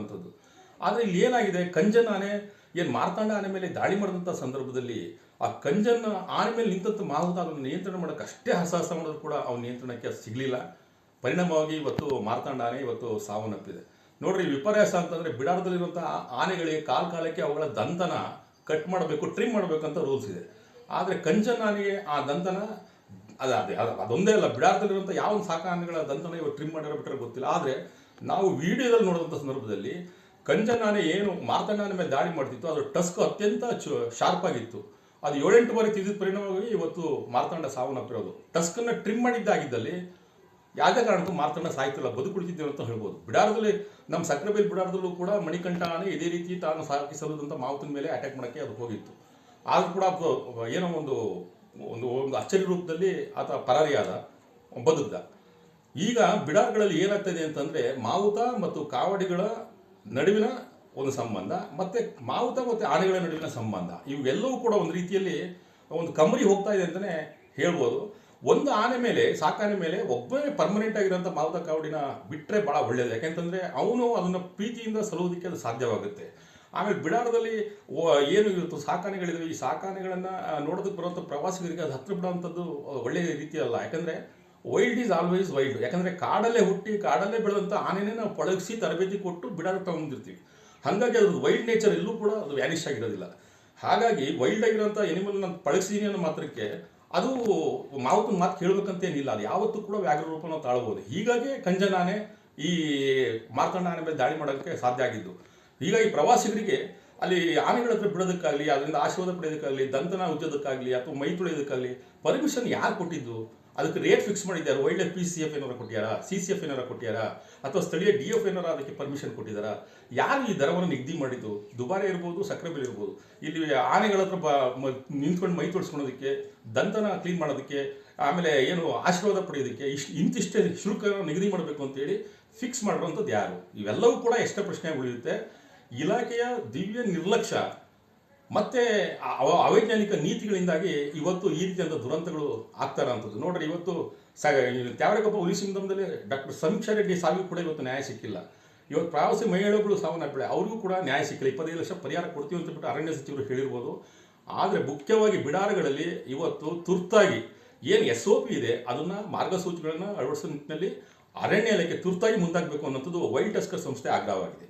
ಅಂತದ್ದು. ಆದರೆ ಇಲ್ಲಿ ಏನಾಗಿದೆ, ಕಂಜನ್ ಆನೆ ಏನು ಮಾರ್ತಾಂಡ ಆನೆ ಮೇಲೆ ದಾಳಿ ಮಾಡಿದಂಥ ಸಂದರ್ಭದಲ್ಲಿ ಆ ಕಂಜನ್ ಆನೆ ಮೇಲೆ ನಿಂತಂಥ ಮಾವುತ ಅದನ್ನು ನಿಯಂತ್ರಣ ಮಾಡೋಕ್ಕೆ ಅಷ್ಟೇ ಹಸಾಹಸ ಮಾಡಿದ್ರು ಕೂಡ ಅವನ ನಿಯಂತ್ರಣಕ್ಕೆ ಸಿಗಲಿಲ್ಲ. ಪರಿಣಾಮವಾಗಿ ಇವತ್ತು ಮಾರ್ತಾಂಡ ಆನೆ ಇವತ್ತು ಸಾವನ್ನಪ್ಪಿದೆ. ನೋಡ್ರಿ, ವಿಪರ್ಯಾಸ ಅಂತಂದರೆ ಬಿಡಾರದಲ್ಲಿರುವಂಥ ಆನೆಗಳಿಗೆ ಕಾಲಕ್ಕೆ ಅವುಗಳ ದಂತನ ಕಟ್ ಮಾಡಬೇಕು, ಟ್ರಿಮ್ ಮಾಡಬೇಕಂತ ರೂಲ್ಸ್ ಇದೆ. ಆದರೆ ಕಂಜನ್ ಆನೆಗೆ ಆ ದಂತನ ಅದೊಂದೇ ಅಲ್ಲ, ಬಿಡಾರದಲ್ಲಿರುವಂಥ ಯಾವ ಒಂದು ಸಾಕ ಆನೆಗಳ ದಂತನ ಇವಾಗ ಟ್ರಿಮ್ ಮಾಡಿರೋ ಬಿಟ್ಟರೆ ಗೊತ್ತಿಲ್ಲ. ಆದರೆ ನಾವು ವಿಡಿಯೋದಲ್ಲಿ ನೋಡಿದಂಥ ಸಂದರ್ಭದಲ್ಲಿ ಕಂಜನ್ ಆನೆ ಏನು ಮಾರ್ತಾಂಡ ಆನೆ ಮೇಲೆ ದಾಳಿ ಮಾಡ್ತಿತ್ತು, ಅದು ಟಸ್ಕ್ ಅತ್ಯಂತ ಶಾರ್ಪ್ ಆಗಿತ್ತು. ಅದು 7-8 ಬಾರಿ ತಿದ್ದಿದ ಪರಿಣಾಮವಾಗಿ ಇವತ್ತು ಮಾರ್ತಾಂಡ ಸಾವನ್ನಪ್ಪಿರೋದು. ಟಸ್ಕನ್ನು ಟ್ರಿಮ್ ಮಾಡಿದ್ದಾಗಿದ್ದಲ್ಲಿ ಯಾವುದೇ ಕಾರಣಕ್ಕೂ ಮಾರ್ತಾಂಡ ಸಾಯ್ತಿಲ್ಲ, ಬದುಕುಳಿತಿದ್ದೇವೆ ಅಂತ ಹೇಳ್ಬೋದು. ಬಿಡಾರದಲ್ಲಿ ನಮ್ಮ ಸಕ್ರೆಬೈಲ್ ಬಿಡಾರದಲ್ಲೂ ಕೂಡ ಮಣಿಕಂಠ ಆನೆ ಇದೇ ರೀತಿ ತಾನು ಸಾಕಿಸಲುದಂಥ ಮಾವುತನ ಮೇಲೆ ಅಟ್ಯಾಕ್ ಮಾಡೋಕ್ಕೆ ಅದು ಹೋಗಿತ್ತು. ಆದರೂ ಕೂಡ ಏನೋ ಒಂದು ಒಂದು ಒಂದು ಅಚ್ಚರಿ ರೂಪದಲ್ಲಿ ಆತ ಪರಾರಿಯಾದ, ಬದುಕ್ದ. ಈಗ ಬಿಡಾರ್ಗಳಲ್ಲಿ ಏನಾಗ್ತದೆ ಅಂತಂದರೆ ಮಾವುತ ಮತ್ತು ಕಾವಡಿಗಳ ನಡುವಿನ ಒಂದು ಸಂಬಂಧ, ಮತ್ತು ಮಾವುತ ಮತ್ತು ಆನೆಗಳ ನಡುವಿನ ಸಂಬಂಧ, ಇವೆಲ್ಲವೂ ಕೂಡ ಒಂದು ರೀತಿಯಲ್ಲಿ ಒಂದು ಕಮರಿ ಹೋಗ್ತಾ ಇದೆ ಅಂತಲೇ ಹೇಳ್ಬೋದು. ಒಂದು ಆನೆ ಮೇಲೆ, ಸಾಕಾನೆ ಮೇಲೆ ಒಬ್ಬೇ ಪರ್ಮನೆಂಟ್ ಆಗಿರೋಂಥ ಮಾವುತ ಕಾವಡಿನ ಬಿಟ್ಟರೆ ಭಾಳ ಒಳ್ಳೆಯದು. ಯಾಕೆಂತಂದರೆ ಅವನು ಅದನ್ನು ಪ್ರೀತಿಯಿಂದ ಸಲುವುದಕ್ಕೆ ಅದು ಸಾಧ್ಯವಾಗುತ್ತೆ. ಆಮೇಲೆ ಬಿಡಾರದಲ್ಲಿ ಏನು ಇವತ್ತು ಸಾಕಾನೆಗಳಿವೆ, ಈ ಸಾಕಾನೆಗಳನ್ನು ನೋಡೋದಕ್ಕೆ ಬರುವಂಥ ಪ್ರವಾಸಿಗರಿಗೆ ಅದು ಹತ್ತಿರ ಬಿಡುವಂಥದ್ದು ಒಳ್ಳೆಯ ರೀತಿಯಲ್ಲ. ಯಾಕಂದರೆ ವೈಲ್ಡ್ ಈಸ್ ಆಲ್ವೇಸ್ ವೈಲ್ಡ್. ಯಾಕಂದರೆ ಕಾಡಲ್ಲೇ ಹುಟ್ಟಿ ಕಾಡಲ್ಲೇ ಬೆಳೆದಂಥ ಆನೆನೇ ನಾವು ಪಳಗಿಸಿ ತರಬೇತಿ ಕೊಟ್ಟು ಬಿಡಾರ ತಗೊಂಡಿರ್ತೀವಿ. ಹಾಗಾಗಿ ಅದ್ರ ವೈಲ್ಡ್ ನೇಚರ್ ಎಲ್ಲೂ ಕೂಡ ಅದು ವ್ಯಾನಿಷ್ ಆಗಿರೋದಿಲ್ಲ. ಹಾಗಾಗಿ ವೈಲ್ಡ್ ಆಗಿರೋಂಥ ಎನಿಮಲ್ನ ಪಳಗಿಸಿದೀನಿ ಅನ್ನೋ ಮಾತ್ರಕ್ಕೆ ಅದು ಮಾವುತನ ಮಾತು ಕೇಳಬೇಕಂತೇನಿಲ್ಲ, ಅದು ಯಾವತ್ತೂ ಕೂಡ ವ್ಯಾಘ್ರ ರೂಪನ ತಾಳ್ಬೋದು. ಹೀಗಾಗಿ ಕಂಜನ್ ಆನೆ ಈ ಮಾರ್ತಾಂಡ ಆನೆ ಮೇಲೆ ದಾಳಿ ಮಾಡೋಕ್ಕೆ ಸಾಧ್ಯ ಆಗಿದ್ದು. ಹೀಗಾಗಿ ಪ್ರವಾಸಿಗರಿಗೆ ಅಲ್ಲಿ ಆನೆಗಳ ಹತ್ರ ಬಿಡೋದಕ್ಕಾಗಲಿ, ಅದರಿಂದ ಆಶೀರ್ವಾದ ಪಡೆಯೋದಕ್ಕಾಗಲಿ, ದಂತನ ಉಜ್ಜೋದಕ್ಕಾಗಲಿ ಅಥವಾ ಮೈ ತೊಳೆಯೋದಕ್ಕಾಗಲಿ ಪರ್ಮಿಷನ್ ಯಾರು ಕೊಟ್ಟಿದ್ದು? ಅದಕ್ಕೆ ರೇಟ್ ಫಿಕ್ಸ್ ಮಾಡಿದ್ದಾರೆ. ವೈಲ್ಡ್ ಲೈಫ್ PCF ಏನಾರು ಕೊಟ್ಟಿಯಾರಾ, CCF ಏನಾರು ಕೊಟ್ಟಿಯಾರಾ, ಅಥವಾ ಸ್ಥಳೀಯ DF ಏನಾರು ಅದಕ್ಕೆ ಪರ್ಮಿಷನ್ ಕೊಟ್ಟಿದ್ದಾರಾ? ಯಾರು ಈ ದರವನ್ನು ನಿಗದಿ ಮಾಡಿದ್ದು? ದುಬಾರಿ ಇರ್ಬೋದು, ಸಕ್ರೆಬೆಲೆ ಇರ್ಬೋದು. ಇಲ್ಲಿ ಆನೆಗಳ ಹತ್ರ ನಿಂತ್ಕೊಂಡು ಮೈ ತೊಳಿಸ್ಕೊಳೋದಕ್ಕೆ, ದಂತನ ಕ್ಲೀನ್ ಮಾಡೋದಕ್ಕೆ, ಆಮೇಲೆ ಏನು ಆಶೀರ್ವಾದ ಪಡೆಯೋದಕ್ಕೆ ಇಂತಿಷ್ಟೇ ಶುಲ್ಕ ನಿಗದಿ ಮಾಡಬೇಕು ಅಂತೇಳಿ ಫಿಕ್ಸ್ ಮಾಡಿರೋಂಥದ್ದು ಯಾರು? ಇವೆಲ್ಲವೂ ಕೂಡ ಎಷ್ಟೇ ಪ್ರಶ್ನೆ ಉಳಿಯುತ್ತೆ. ಇಲಾಖೆಯ ದಿವ್ಯ ನಿರ್ಲಕ್ಷ್ಯ ಮತ್ತು ಅವೈಜ್ಞಾನಿಕ ನೀತಿಗಳಿಂದಾಗಿ ಇವತ್ತು ಈ ರೀತಿಯಾದ ದುರಂತಗಳು ಆಗ್ತಾ ಇರೋಂಥದ್ದು. ನೋಡ್ರಿ, ಇವತ್ತು ತ್ಯಾವರೆಕೊಪ್ಪ ಹುಲಿ ಸಿಂಧಂದಲ್ಲಿ ಡಾಕ್ಟರ್ ಸಮೀಕ್ಷಾ ರೆಡ್ಡಿ ಸಾವಿಗೂ ಕೂಡ ಇವತ್ತು ನ್ಯಾಯ ಸಿಕ್ಕಿಲ್ಲ. ಇವತ್ತು ಪ್ರವಾಸಿ ಮಹಿಳೆಗಳು ಸಾವನ್ನಪ್ಪಿದೆ, ಅವ್ರಿಗೂ ಕೂಡ ನ್ಯಾಯ ಸಿಕ್ಕಿಲ್ಲ. 25 ಲಕ್ಷ ಪರಿಹಾರ ಕೊಡ್ತೀವಿ ಅಂತ ಬಿಟ್ಟು ಅರಣ್ಯ ಸಚಿವರು ಹೇಳಿರ್ಬೋದು. ಆದರೆ ಮುಖ್ಯವಾಗಿ ಬಿಡಾರಗಳಲ್ಲಿ ಇವತ್ತು ತುರ್ತಾಗಿ ಏನು SOP ಇದೆ ಅದನ್ನು ಮಾರ್ಗಸೂಚಿಗಳನ್ನು ಅಳವಡಿಸೋ ನಿಟ್ಟಿನಲ್ಲಿ ಅರಣ್ಯ ಇಲಾಖೆ ತುರ್ತಾಗಿ ಮುಂದಾಗಬೇಕು ಅನ್ನೋಂಥದ್ದು ವೈಲ್ಡ್ ಟಸ್ಕರ್ ಸಂಸ್ಥೆ ಆಗ್ರಹವಾಗಿದೆ.